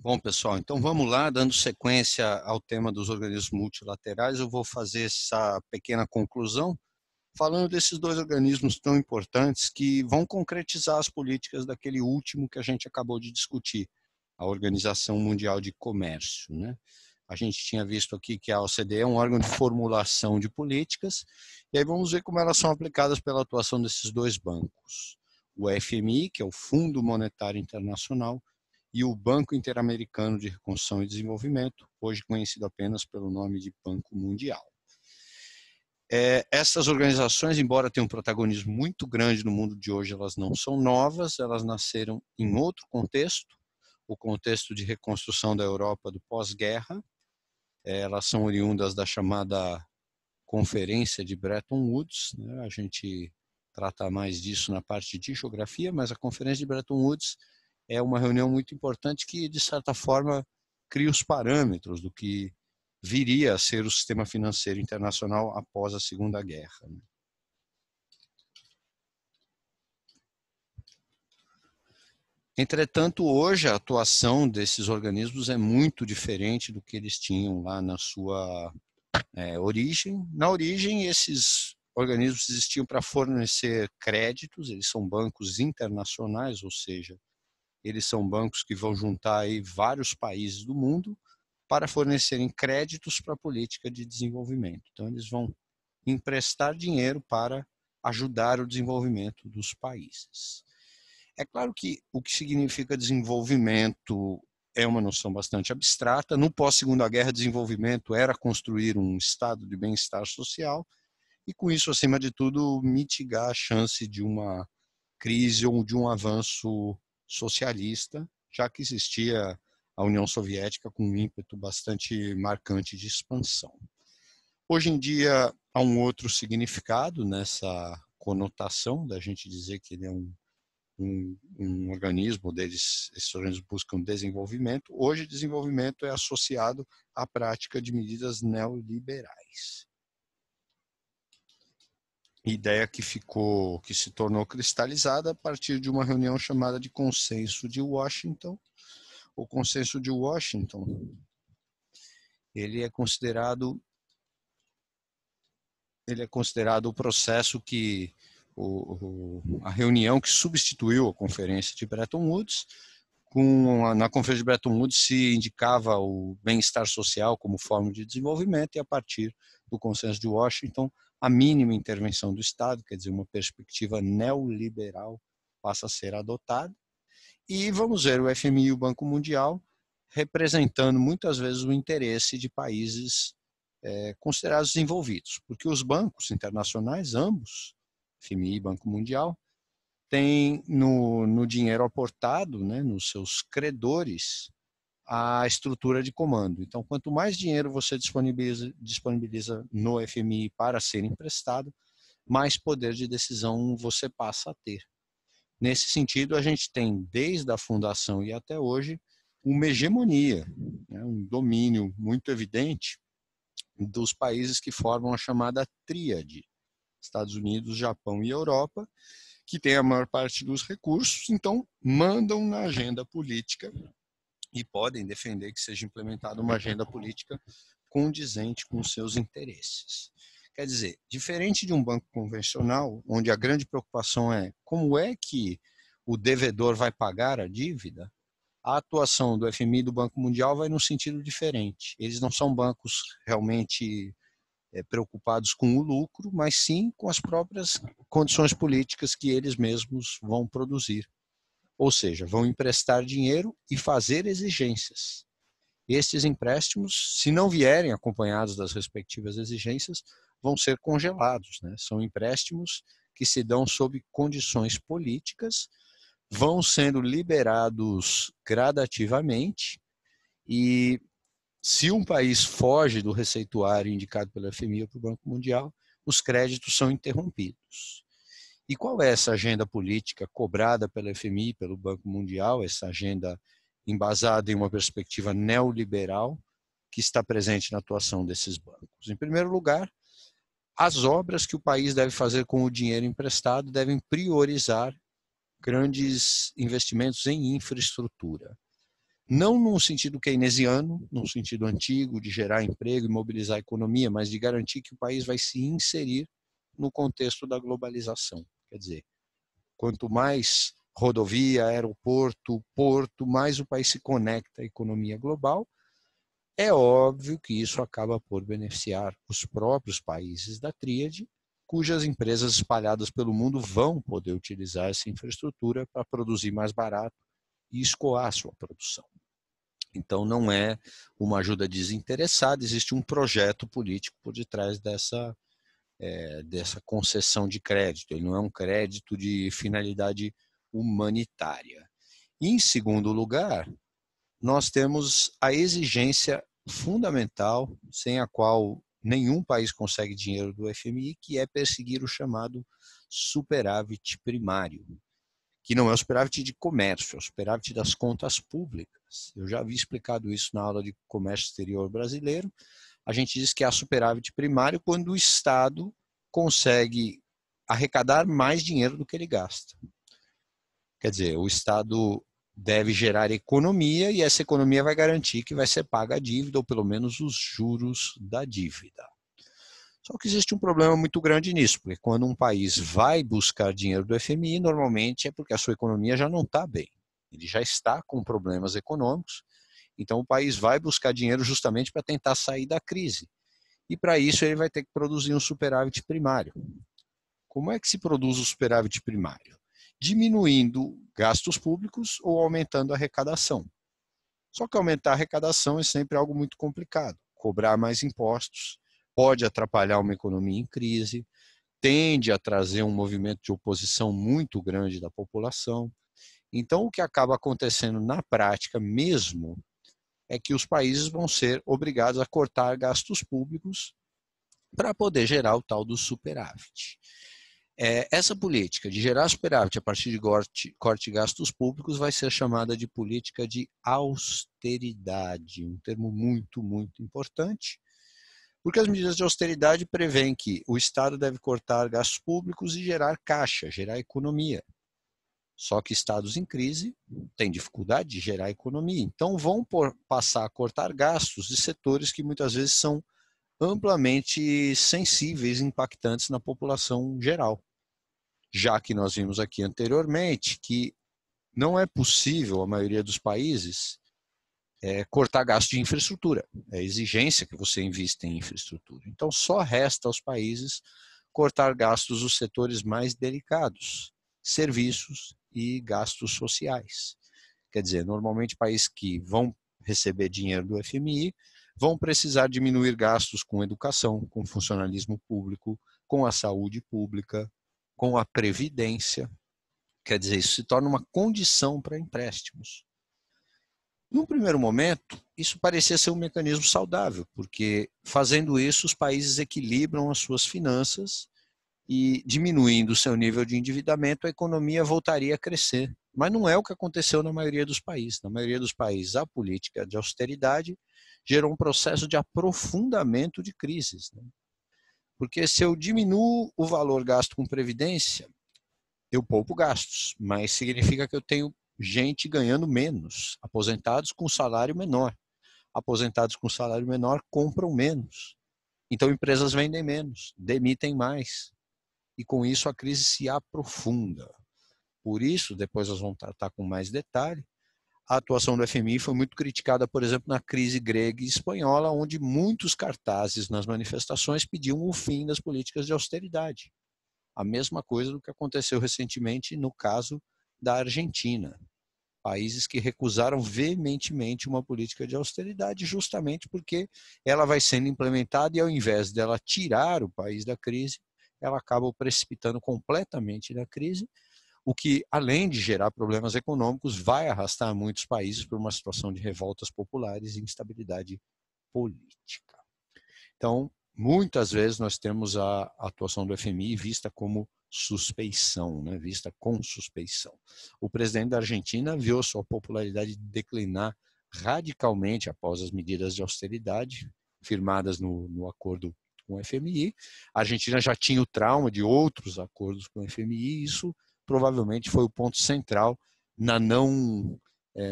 Bom, pessoal, então vamos lá, dando sequência ao tema dos organismos multilaterais, eu vou fazer essa pequena conclusão, falando desses dois organismos tão importantes que vão concretizar as políticas daquele último que a gente acabou de discutir, a Organização Mundial de Comércio, né? A gente tinha visto aqui que a OCDE é um órgão de formulação de políticas, e aí vamos ver como elas são aplicadas pela atuação desses dois bancos. O FMI, que é o Fundo Monetário Internacional, e o Banco Interamericano de Reconstrução e Desenvolvimento, hoje conhecido apenas pelo nome de Banco Mundial. Essas organizações, embora tenham um protagonismo muito grande no mundo de hoje, elas não são novas, elas nasceram em outro contexto, o contexto de reconstrução da Europa do pós-guerra. Elas são oriundas da chamada Conferência de Bretton Woods, né? A gente trata mais disso na parte de geografia, mas a Conferência de Bretton Woods é uma reunião muito importante que, de certa forma, cria os parâmetros do que viria a ser o sistema financeiro internacional após a Segunda Guerra. Entretanto, hoje a atuação desses organismos é muito diferente do que eles tinham lá na sua origem. Na origem, esses organismos existiam para fornecer créditos, eles são bancos internacionais, ou seja, eles são bancos que vão juntar aí vários países do mundo para fornecerem créditos para a política de desenvolvimento. Então, eles vão emprestar dinheiro para ajudar o desenvolvimento dos países. É claro que o que significa desenvolvimento é uma noção bastante abstrata. No pós-Segunda Guerra, desenvolvimento era construir um estado de bem-estar social e, com isso, acima de tudo, mitigar a chance de uma crise ou de um avanço socialista, já que existia a União Soviética com um ímpeto bastante marcante de expansão. Hoje em dia, há um outro significado nessa conotação da gente dizer que ele é um organismo, esses organismos buscam desenvolvimento. Hoje, desenvolvimento é associado à prática de medidas neoliberais. Ideia que se tornou cristalizada a partir de uma reunião chamada de Consenso de Washington. O Consenso de Washington, ele é considerado o processo que a reunião que substituiu a Conferência de Bretton Woods. Na Conferência de Bretton Woods se indicava o bem-estar social como forma de desenvolvimento, e a partir do Consenso de Washington, a mínima intervenção do Estado, quer dizer, uma perspectiva neoliberal, passa a ser adotada. E vamos ver o FMI e o Banco Mundial representando muitas vezes o interesse de países considerados desenvolvidos, porque os bancos internacionais, ambos, FMI e Banco Mundial, têm no dinheiro aportado, né, nos seus credores, a estrutura de comando. Então, quanto mais dinheiro você disponibiliza no FMI para ser emprestado, mais poder de decisão você passa a ter. Nesse sentido, a gente tem, desde a fundação e até hoje, uma hegemonia, né, um domínio muito evidente dos países que formam a chamada tríade, Estados Unidos, Japão e Europa, que têm a maior parte dos recursos, então mandam na agenda política e podem defender que seja implementada uma agenda política condizente com os seus interesses. Quer dizer, diferente de um banco convencional, onde a grande preocupação é como é que o devedor vai pagar a dívida, a atuação do FMI e do Banco Mundial vai num sentido diferente. Eles não são bancos realmente preocupados com o lucro, mas sim com as próprias condições políticas que eles mesmos vão produzir. Ou seja, vão emprestar dinheiro e fazer exigências. Estes empréstimos, se não vierem acompanhados das respectivas exigências, vão ser congelados, né? São empréstimos que se dão sob condições políticas, vão sendo liberados gradativamente, e se um país foge do receituário indicado pela FMI ou pelo Banco Mundial, os créditos são interrompidos. E qual é essa agenda política cobrada pela FMI e pelo Banco Mundial, essa agenda embasada em uma perspectiva neoliberal que está presente na atuação desses bancos? Em primeiro lugar, as obras que o país deve fazer com o dinheiro emprestado devem priorizar grandes investimentos em infraestrutura. não num sentido keynesiano, num sentido antigo de gerar emprego e mobilizar a economia, mas de garantir que o país vai se inserir no contexto da globalização. Quer dizer, quanto mais rodovia, aeroporto, porto, mais o país se conecta à economia global. É óbvio que isso acaba por beneficiar os próprios países da tríade, cujas empresas espalhadas pelo mundo vão poder utilizar essa infraestrutura para produzir mais barato e escoar a sua produção. Então, não é uma ajuda desinteressada, existe um projeto político por detrás dessa concessão de crédito. Ele não é um crédito de finalidade humanitária. E, em segundo lugar, nós temos a exigência fundamental, sem a qual nenhum país consegue dinheiro do FMI, que é perseguir o chamado superávit primário, que não é o superávit de comércio, é o superávit das contas públicas. Eu já havia explicado isso na aula de comércio exterior brasileiro. A gente diz que há superávit primário quando o Estado consegue arrecadar mais dinheiro do que ele gasta. Quer dizer, o Estado deve gerar economia e essa economia vai garantir que vai ser paga a dívida, ou pelo menos os juros da dívida. Só que existe um problema muito grande nisso, porque quando um país vai buscar dinheiro do FMI, normalmente é porque a sua economia já não está bem. Ele já está com problemas econômicos, então o país vai buscar dinheiro justamente para tentar sair da crise. E para isso ele vai ter que produzir um superávit primário. Como é que se produz o superávit primário? Diminuindo gastos públicos ou aumentando a arrecadação. Só que aumentar a arrecadação é sempre algo muito complicado. Cobrar mais impostos pode atrapalhar uma economia em crise, tende a trazer um movimento de oposição muito grande da população. Então, o que acaba acontecendo na prática mesmo é que os países vão ser obrigados a cortar gastos públicos para poder gerar o tal do superávit. Essa política de gerar superávit a partir de corte de gastos públicos vai ser chamada de política de austeridade, um termo muito, muito importante, porque as medidas de austeridade prevêem que o Estado deve cortar gastos públicos e gerar caixa, gerar economia. Só que estados em crise têm dificuldade de gerar economia, então vão passar a cortar gastos de setores que muitas vezes são amplamente sensíveis e impactantes na população geral. Já que nós vimos aqui anteriormente que não é possível, a maioria dos países, cortar gasto de infraestrutura. É exigência que você invista em infraestrutura. Então, só resta aos países cortar gastos dos setores mais delicados, serviços e gastos sociais. Quer dizer, normalmente países que vão receber dinheiro do FMI vão precisar diminuir gastos com educação, com funcionalismo público, com a saúde pública, com a previdência. Quer dizer, isso se torna uma condição para empréstimos. Num primeiro momento, isso parecia ser um mecanismo saudável, porque fazendo isso os países equilibram as suas finanças e diminuindo o seu nível de endividamento, a economia voltaria a crescer. Mas não é o que aconteceu na maioria dos países. Na maioria dos países, a política de austeridade gerou um processo de aprofundamento de crises. Porque se eu diminuo o valor gasto com previdência, eu poupo gastos, mas significa que eu tenho gente ganhando menos, aposentados com salário menor. Aposentados com salário menor compram menos. Então empresas vendem menos, demitem mais. E com isso a crise se aprofunda. Por isso, depois nós vamos tratar com mais detalhe, a atuação do FMI foi muito criticada, por exemplo, na crise grega e espanhola, onde muitos cartazes nas manifestações pediam o fim das políticas de austeridade. A mesma coisa do que aconteceu recentemente no caso da Argentina. Países que recusaram veementemente uma política de austeridade justamente porque ela vai sendo implementada e ao invés dela tirar o país da crise, ela acaba o precipitando completamente na crise, o que, além de gerar problemas econômicos, vai arrastar muitos países para uma situação de revoltas populares e instabilidade política. Então, muitas vezes nós temos a atuação do FMI vista como suspeição, né? Vista com suspeição. O presidente da Argentina viu sua popularidade declinar radicalmente após as medidas de austeridade firmadas no acordo com o FMI. A Argentina já tinha o trauma de outros acordos com o FMI e isso provavelmente foi o ponto central na não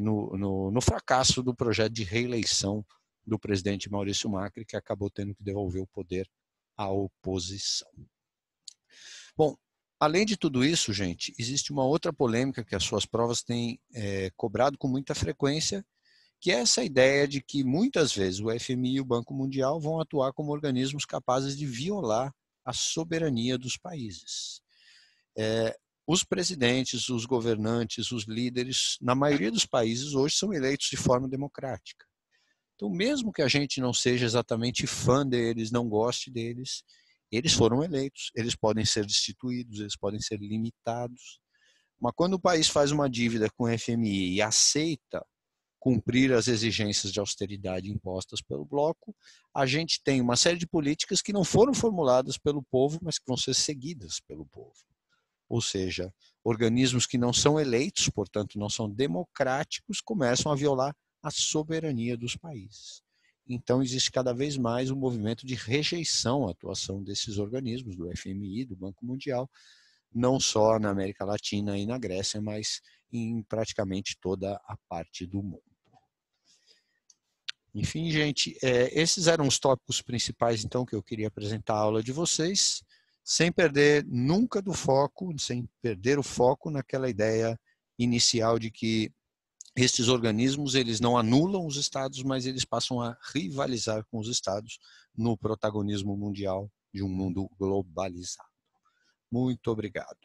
no fracasso do projeto de reeleição do presidente Maurício Macri, que acabou tendo que devolver o poder à oposição. Bom, além de tudo isso, gente, existe uma outra polêmica que as suas provas têm cobrado com muita frequência, que é essa ideia de que muitas vezes o FMI e o Banco Mundial vão atuar como organismos capazes de violar a soberania dos países. Os presidentes, os governantes, os líderes, na maioria dos países hoje são eleitos de forma democrática. Então, mesmo que a gente não seja exatamente fã deles, não goste deles, eles foram eleitos, eles podem ser destituídos, eles podem ser limitados. Mas quando o país faz uma dívida com o FMI e aceita cumprir as exigências de austeridade impostas pelo bloco, a gente tem uma série de políticas que não foram formuladas pelo povo, mas que vão ser seguidas pelo povo. Ou seja, organismos que não são eleitos, portanto não são democráticos, começam a violar a soberania dos países. Então existe cada vez mais um movimento de rejeição à atuação desses organismos, do FMI, do Banco Mundial, não só na América Latina e na Grécia, mas em praticamente toda a parte do mundo. Enfim, gente, esses eram os tópicos principais, então, que eu queria apresentar a aula de vocês, sem perder nunca do foco, sem perder o foco naquela ideia inicial de que estes organismos, eles não anulam os estados, mas eles passam a rivalizar com os estados no protagonismo mundial de um mundo globalizado. Muito obrigado.